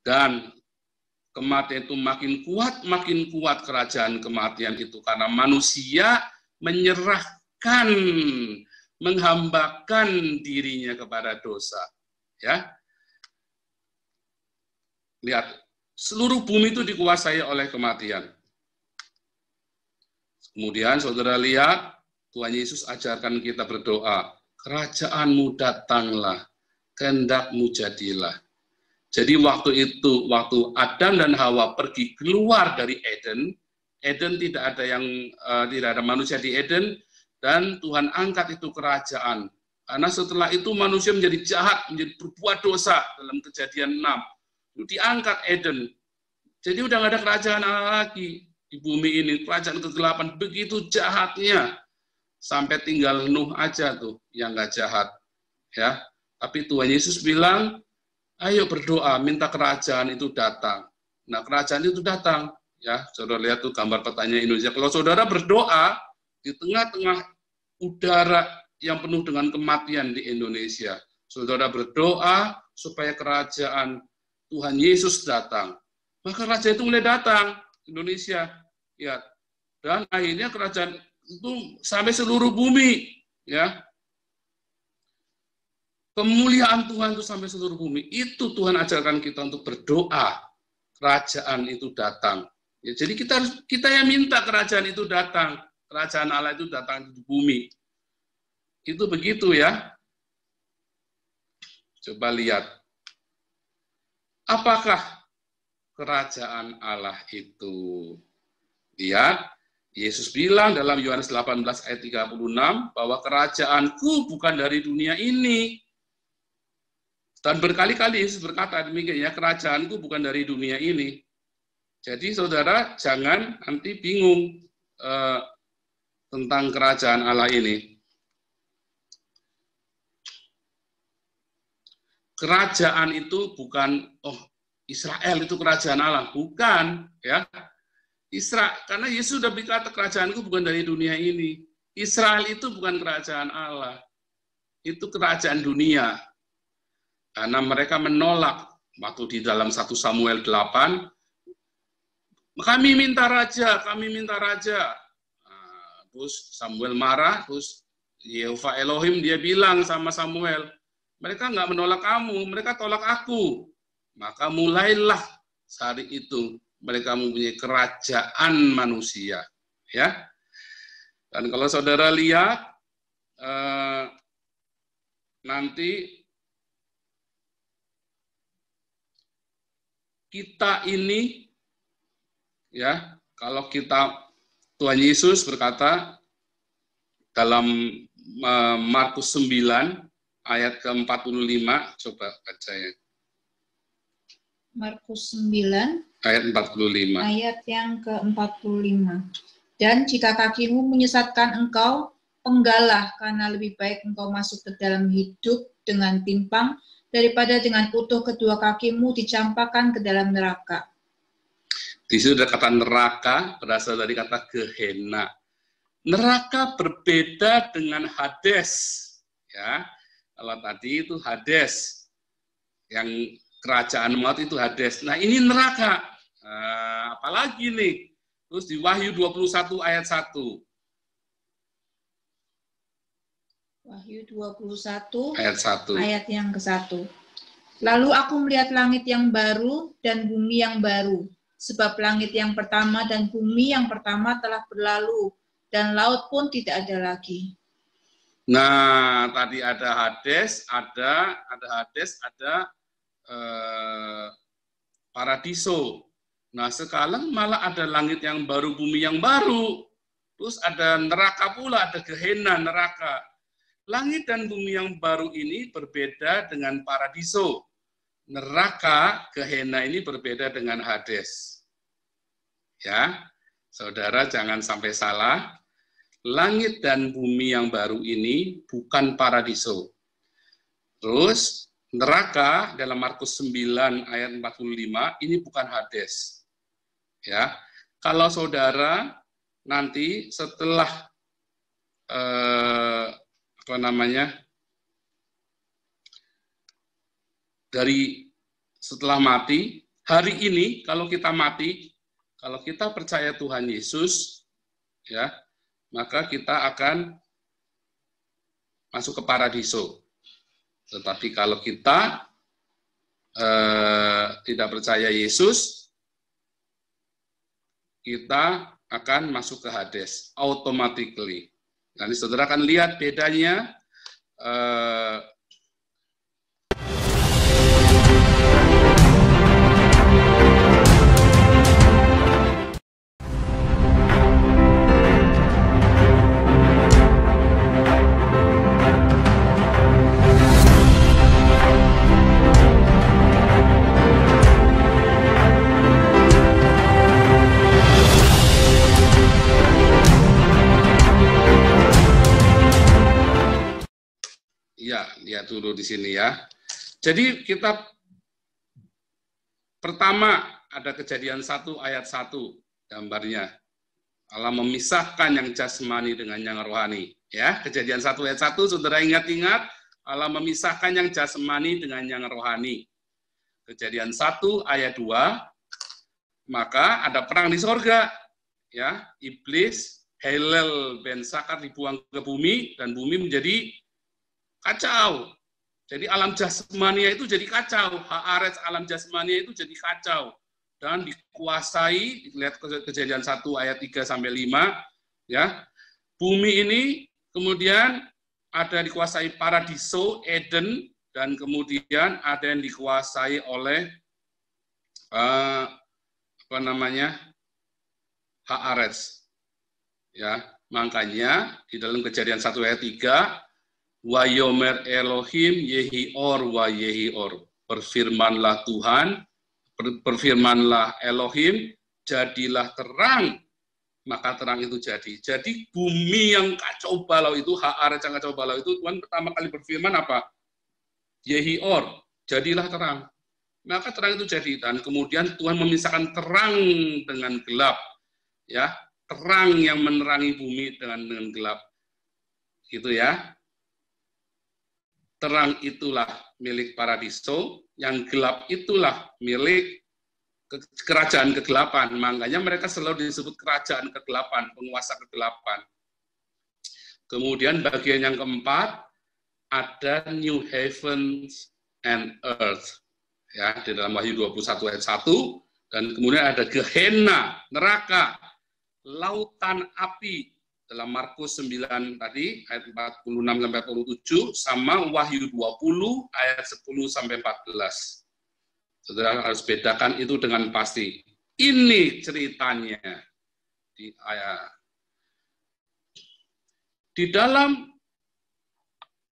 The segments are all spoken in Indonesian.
Dan kematian itu makin kuat kerajaan kematian itu karena manusia menyerahkan, menghambakan dirinya kepada dosa. Ya, lihat, seluruh bumi itu dikuasai oleh kematian. Kemudian saudara lihat, Tuhan Yesus ajarkan kita berdoa, kerajaan-Mu datanglah, kehendak-Mu jadilah. Jadi waktu itu, waktu Adam dan Hawa pergi keluar dari Eden, Eden tidak ada manusia di Eden, dan Tuhan angkat itu kerajaan. Karena setelah itu manusia menjadi jahat, menjadi berbuat dosa dalam Kejadian 6. Itu diangkat Eden. Jadi udah nggak ada kerajaan Allah lagi di bumi ini. Kerajaan kegelapan begitu jahatnya, sampai tinggal Nuh aja tuh yang nggak jahat. Ya, tapi Tuhan Yesus bilang, ayo berdoa, minta kerajaan itu datang. Nah, kerajaan itu datang. Ya, saudara lihat tuh gambar petanya Indonesia. Kalau saudara berdoa di tengah-tengah udara yang penuh dengan kematian di Indonesia, saudara berdoa supaya kerajaan Tuhan Yesus datang. Maka kerajaan itu mulai datang di Indonesia. Ya, dan akhirnya kerajaan itu sampai seluruh bumi. Ya, kemuliaan Tuhan itu sampai seluruh bumi. Itu Tuhan ajarkan kita untuk berdoa. Kerajaan itu datang. Ya, jadi kita yang minta kerajaan itu datang. Kerajaan Allah itu datang di bumi. Itu begitu ya. Coba lihat. Apakah kerajaan Allah itu? Lihat, Yesus bilang dalam Yohanes 18 ayat 36 bahwa kerajaanku bukan dari dunia ini. Dan berkali-kali Yesus berkata demikian, ya, kerajaanku bukan dari dunia ini. Jadi saudara jangan nanti bingung tentang kerajaan Allah ini. Kerajaan itu bukan, Israel itu kerajaan Allah, bukan, ya. Israel, karena Yesus sudah berkata kerajaanku bukan dari dunia ini. Israel itu bukan kerajaan Allah, itu kerajaan dunia. Karena mereka menolak waktu di dalam 1 Samuel 8, kami minta raja, kami minta raja. Nah, terus Samuel marah, terus Yehova Elohim dia bilang sama Samuel, mereka nggak menolak kamu, mereka tolak aku. Maka mulailah hari itu mereka mempunyai kerajaan manusia. Ya. Dan kalau saudara lihat, nanti kita ini, ya, kalau Tuhan Yesus berkata dalam Markus 9 ayat ke-45, coba baca ya. Markus 9 ayat 45. Ayat yang ke-45. Dan jika kakimu menyesatkan engkau, penggalah, karena lebih baik engkau masuk ke dalam hidup dengan timpang daripada dengan utuh kedua kakimu dicampakkan ke dalam neraka. Di situ ada kata neraka, berasal dari kata Gehenna. Neraka berbeda dengan Hades. Ya, kalau tadi itu Hades, yang kerajaan maut itu Hades. Nah, ini neraka. Apalagi nih? Terus di Wahyu 21 ayat 1. Wahyu 21 ayat 1. Ayat yang ke-1. Lalu aku melihat langit yang baru dan bumi yang baru, sebab langit yang pertama dan bumi yang pertama telah berlalu, dan laut pun tidak ada lagi. Nah, tadi ada Hades, ada paradiso. Nah, sekarang malah ada langit yang baru, bumi yang baru. Terus ada neraka pula, ada Gehenna, neraka. Langit dan bumi yang baru ini berbeda dengan paradiso. Neraka, Gehenna ini berbeda dengan Hades. Ya, saudara jangan sampai salah. Langit dan bumi yang baru ini bukan paradiso. Terus neraka dalam Markus 9 ayat 45 ini bukan Hades. Ya. Kalau saudara nanti setelah setelah mati, hari ini kalau kita mati, kalau kita percaya Tuhan Yesus, ya, maka kita akan masuk ke paradiso. Tetapi kalau kita tidak percaya Yesus, kita akan masuk ke Hades automatically. Nanti saudara akan lihat bedanya. Ya, lihat dulu di sini ya. Jadi kita pertama ada Kejadian 1 ayat 1 gambarnya. Allah memisahkan yang jasmani dengan yang rohani. Ya, Kejadian 1 ayat 1, saudara ingat-ingat, Allah memisahkan yang jasmani dengan yang rohani. Kejadian 1 ayat 2, maka ada perang di sorga. Ya, iblis, Helel ben Sakar dibuang ke bumi, dan bumi menjadi kacau. Jadi alam jasmania itu jadi kacau. Haaretz alam jasmania itu jadi kacau. Dan dikuasai, lihat Kejadian 1 ayat 3 sampai 5, ya. Bumi ini kemudian ada dikuasai paradiso, Eden, dan kemudian ada yang dikuasai oleh Haaretz. Ya, makanya di dalam Kejadian 1 ayat 3, Wayomer Elohim Yehior wa Yehior. Berfirmanlah Tuhan, berfirmanlah Elohim, jadilah terang, maka terang itu jadi. Jadi bumi yang kacau balau itu, Haaretz yang kacau balau itu, Tuhan pertama kali berfirman apa? Yehior, jadilah terang. Maka terang itu jadi. Dan kemudian Tuhan memisahkan terang dengan gelap. Ya, terang yang menerangi bumi dengan gelap. Gitu ya. Terang itulah milik paradiso, yang gelap itulah milik kerajaan kegelapan. Makanya mereka selalu disebut kerajaan kegelapan, penguasa kegelapan. Kemudian bagian yang keempat, ada new heavens and earth. Ya, di dalam Wahyu 21 ayat 1, dan kemudian ada Gehenna, neraka, lautan api, dalam Markus 9 tadi, ayat 46-47, sama Wahyu 20, ayat 10-14. Saudara harus bedakan itu dengan pasti. Ini ceritanya. Di dalam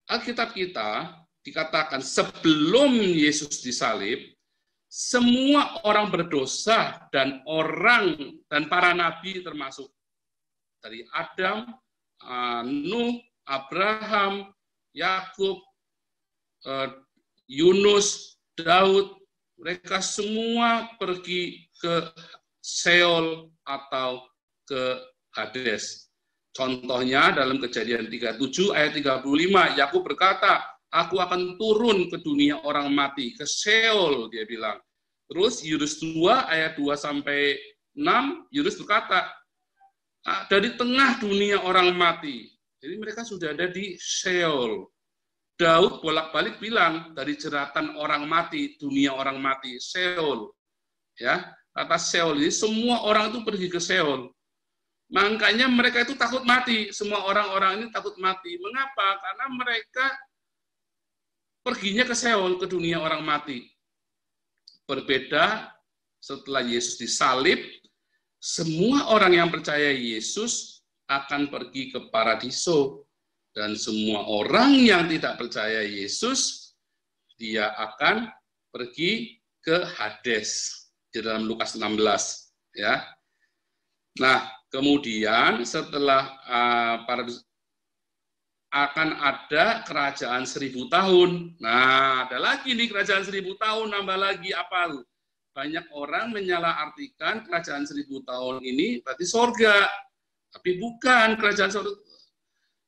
Alkitab kita, dikatakan sebelum Yesus disalib, semua orang berdosa dan para nabi termasuk. Dari Adam, Nuh, Abraham, Yakub, Yunus, Daud, mereka semua pergi ke Sheol atau ke Hades. Contohnya dalam Kejadian 37 ayat 35, Yakub berkata, aku akan turun ke dunia orang mati, ke Sheol, dia bilang. Terus Yunus 2 ayat 2 sampai 6, Yunus berkata, dari tengah dunia orang mati. Jadi mereka sudah ada di Sheol. Daud bolak-balik bilang, dari jeratan orang mati, dunia orang mati, Sheol. Ya, kata Sheol ini semua orang itu pergi ke Sheol. Makanya mereka itu takut mati. Semua orang-orang ini takut mati. Mengapa? Karena mereka perginya ke Sheol, ke dunia orang mati. Berbeda setelah Yesus disalib, semua orang yang percaya Yesus akan pergi ke paradiso. Dan semua orang yang tidak percaya Yesus, dia akan pergi ke Hades. Di dalam Lukas 16. Ya. Nah, kemudian setelah paradiso, akan ada kerajaan 1000 tahun. Nah, ada lagi nih kerajaan 1000 tahun, nambah lagi apa? Banyak orang menyalahartikan kerajaan 1000 tahun ini berarti sorga. Tapi bukan kerajaan sorga.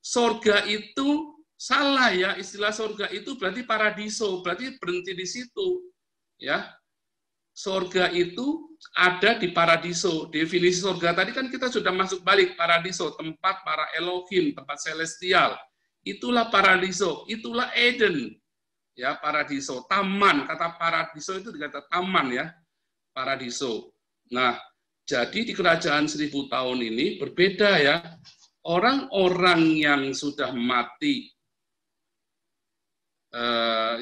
Sorga itu salah ya, istilah sorga itu berarti paradiso, berarti berhenti di situ. Ya. Sorga itu ada di paradiso. Definisi sorga tadi kan kita sudah masuk balik. Paradiso, tempat para Elohim, tempat celestial. Itulah paradiso, itulah Eden. Ya, paradiso, taman. Kata paradiso itu dikata taman ya. Paradiso. Nah, jadi di kerajaan 1000 tahun ini berbeda ya. Orang-orang yang sudah mati,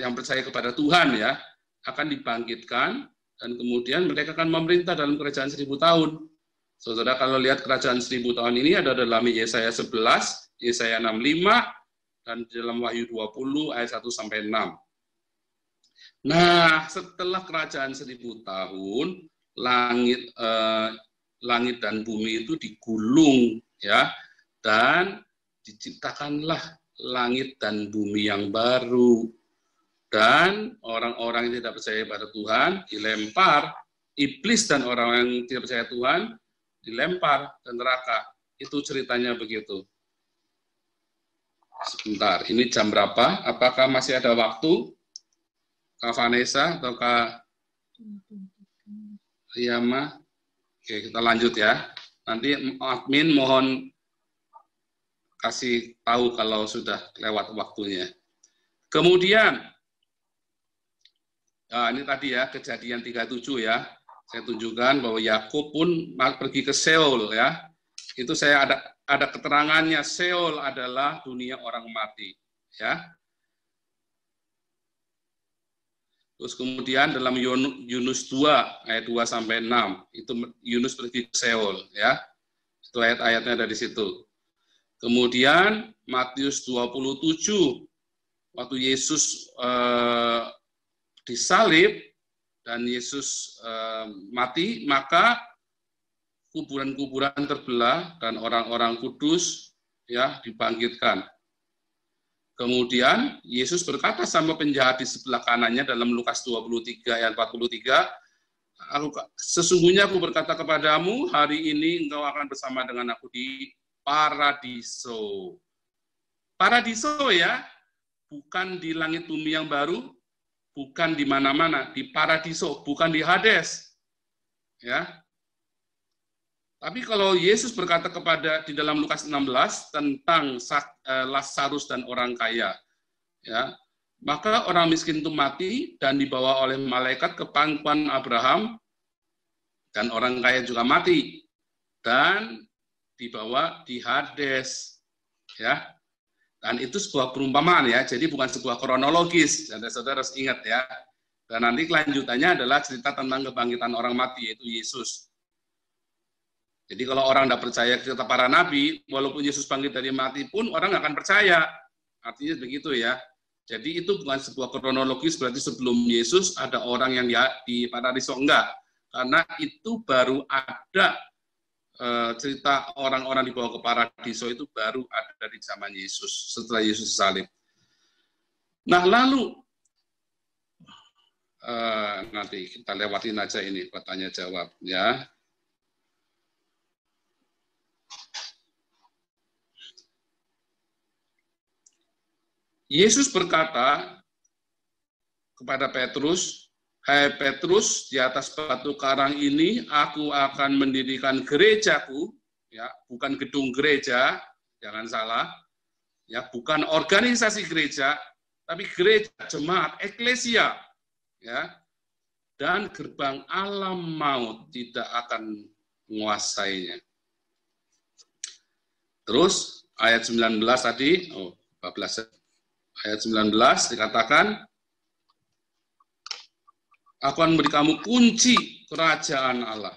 yang percaya kepada Tuhan ya, akan dibangkitkan, dan kemudian mereka akan memerintah dalam kerajaan 1000 tahun. Saudara, kalau lihat kerajaan 1000 tahun ini ada dalam Yesaya 11, Yesaya 65, dan dalam Wahyu 20 ayat 1 sampai 6. Nah, setelah kerajaan 1000 tahun, langit dan bumi itu digulung ya, dan diciptakanlah langit dan bumi yang baru. Dan orang-orang yang tidak percaya pada Tuhan dilempar, iblis dan orang yang tidak percaya Tuhan dilempar ke neraka. Itu ceritanya begitu. Sebentar, ini jam berapa? Apakah masih ada waktu? Kak Vanessa atau Kak Riyama? Oke, kita lanjut ya. Nanti admin mohon kasih tahu kalau sudah lewat waktunya. Kemudian, ini tadi ya, Kejadian 37 ya. Saya tunjukkan bahwa Yakub pun pergi ke Seol ya. Itu saya ada keterangannya, Seol adalah dunia orang mati ya. Terus kemudian dalam Yunus 2 ayat 2 sampai 6 itu Yunus pergi ke Seol ya. Itu ayat-ayatnya ada di situ. Kemudian Matius 27 waktu Yesus disalib dan Yesus mati, maka kuburan-kuburan terbelah dan orang-orang kudus ya dibangkitkan. Kemudian Yesus berkata sama penjahat di sebelah kanannya dalam Lukas 23 ayat 43, sesungguhnya aku berkata kepadamu, hari ini engkau akan bersama dengan aku di paradiso. Paradiso ya, bukan di langit bumi yang baru, bukan di mana-mana, di paradiso, bukan di Hades. Ya. Tapi kalau Yesus berkata di dalam Lukas 16 tentang Lazarus dan orang kaya, ya, maka orang miskin itu mati dan dibawa oleh malaikat ke pangkuan Abraham, dan orang kaya juga mati dan dibawa di Hades, ya. Dan itu sebuah perumpamaan ya, jadi bukan sebuah kronologis. Saudara harus ingat ya. Dan nanti kelanjutannya adalah cerita tentang kebangkitan orang mati, yaitu Yesus. Jadi kalau orang tidak percaya kata para nabi, walaupun Yesus bangkit dari mati pun orang nggak akan percaya. Artinya begitu ya. Jadi itu bukan sebuah kronologis, berarti sebelum Yesus ada orang yang di paradiso, enggak. Karena itu baru ada cerita orang-orang dibawa ke paradiso itu baru ada dari zaman Yesus, setelah Yesus salib. Nah lalu, nanti kita lewatin aja ini, bertanya jawab ya. Yesus berkata kepada Petrus, "Hai Petrus, di atas batu karang ini aku akan mendirikan gerejaku," ya, bukan gedung gereja, jangan salah, ya, bukan organisasi gereja, tapi gereja, jemaat, eklesia, ya, dan gerbang alam maut tidak akan menguasainya. Terus ayat 19 tadi, 14. Ayat 19 dikatakan, aku akan memberi kamu kunci kerajaan Allah.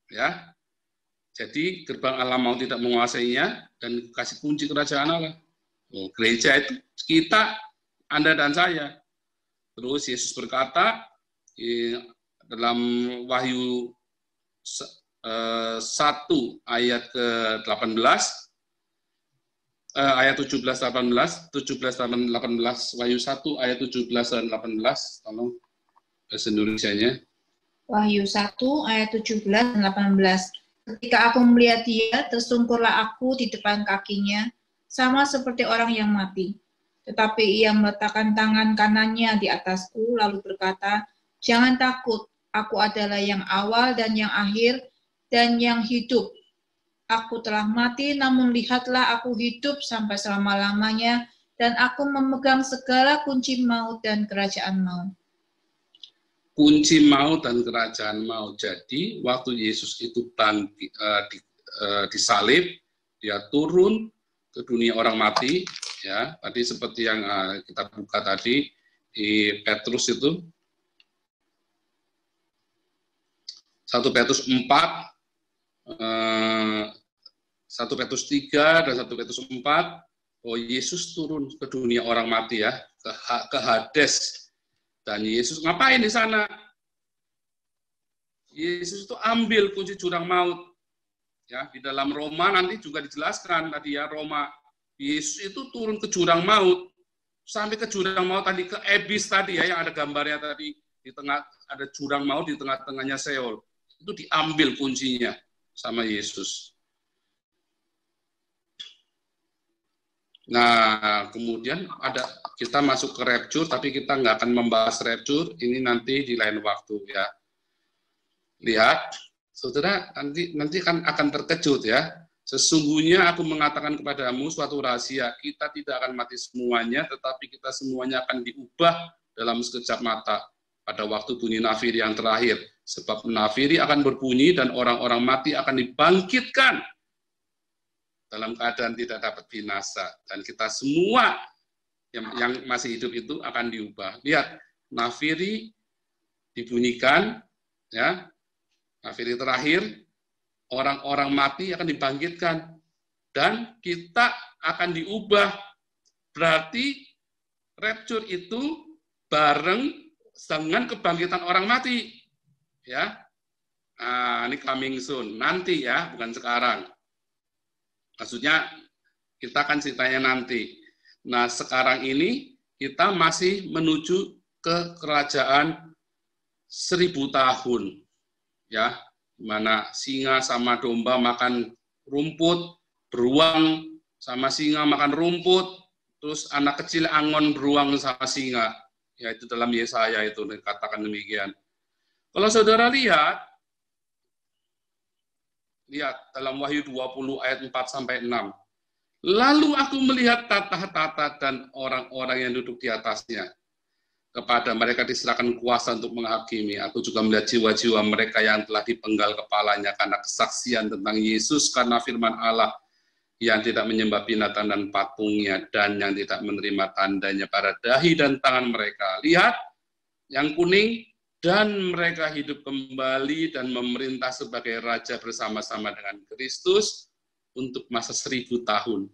Ya. Jadi gerbang alam maut tidak menguasainya dan kasih kunci kerajaan Allah. Gereja itu kita, Anda dan saya. Terus Yesus berkata dalam Wahyu 1 ayat ke-18, ayat 17-18, Wahyu 1 ayat 17 dan 18, tolong bahasa Indonesianya. Wahyu 1 ayat 17 dan 18. Ketika aku melihat dia, tersungkurlah aku di depan kakinya, sama seperti orang yang mati. Tetapi ia meletakkan tangan kanannya di atasku, lalu berkata, jangan takut, Aku adalah yang awal dan yang akhir dan yang hidup. Aku telah mati, namun lihatlah aku hidup sampai selama-lamanya, dan aku memegang segala kunci maut dan kerajaan maut. Kunci maut dan kerajaan maut. Jadi waktu Yesus itu disalib, dia turun ke dunia orang mati, ya. Tadi seperti yang kita buka tadi di Petrus itu, 1 Petrus 4, 1 Petrus 3 dan 1 Petrus 4, oh Yesus turun ke dunia orang mati, ya, ke Hades. Dan Yesus ngapain di sana? Yesus itu ambil kunci jurang maut. Ya, di dalam Roma nanti juga dijelaskan tadi, ya, Roma. Yesus itu turun ke jurang maut, sampai ke jurang maut tadi, ke Ebis tadi, ya, yang ada gambarnya tadi, di tengah ada jurang maut, di tengah-tengahnya Seol. Itu diambil kuncinya sama Yesus. Nah, kemudian kita masuk ke rapture, tapi kita nggak akan membahas rapture, ini nanti di lain waktu, ya. Lihat, saudara, nanti kan akan terkejut, ya. Sesungguhnya aku mengatakan kepadamu suatu rahasia, kita tidak akan mati semuanya, tetapi kita semuanya akan diubah dalam sekejap mata pada waktu bunyi nafiri yang terakhir. Sebab nafiri akan berbunyi dan orang-orang mati akan dibangkitkan dalam keadaan tidak dapat binasa, dan kita semua yang masih hidup itu akan diubah. Lihat, nafiri dibunyikan, ya, nafiri terakhir, orang-orang mati akan dibangkitkan, dan kita akan diubah. Berarti rapture itu bareng dengan kebangkitan orang mati, ya. Nah, ini coming soon, nanti, ya, bukan sekarang. Maksudnya kita akan ceritanya nanti. Nah, sekarang ini kita masih menuju ke kerajaan 1000 tahun, ya, di mana singa sama domba makan rumput, beruang sama singa makan rumput, terus anak kecil angon beruang sama singa. Ya, itu dalam Yesaya itu dikatakan demikian. Kalau saudara lihat dalam Wahyu 20 ayat 4-6. Lalu aku melihat tata-tata dan orang-orang yang duduk di atasnya. Kepada mereka diserahkan kuasa untuk menghakimi. Aku juga melihat jiwa-jiwa mereka yang telah dipenggal kepalanya karena kesaksian tentang Yesus, karena firman Allah, yang tidak menyembah binatang dan patungnya, dan yang tidak menerima tandanya pada dahi dan tangan mereka. Lihat, yang kuning, dan mereka hidup kembali dan memerintah sebagai raja bersama-sama dengan Kristus untuk masa 1000 tahun.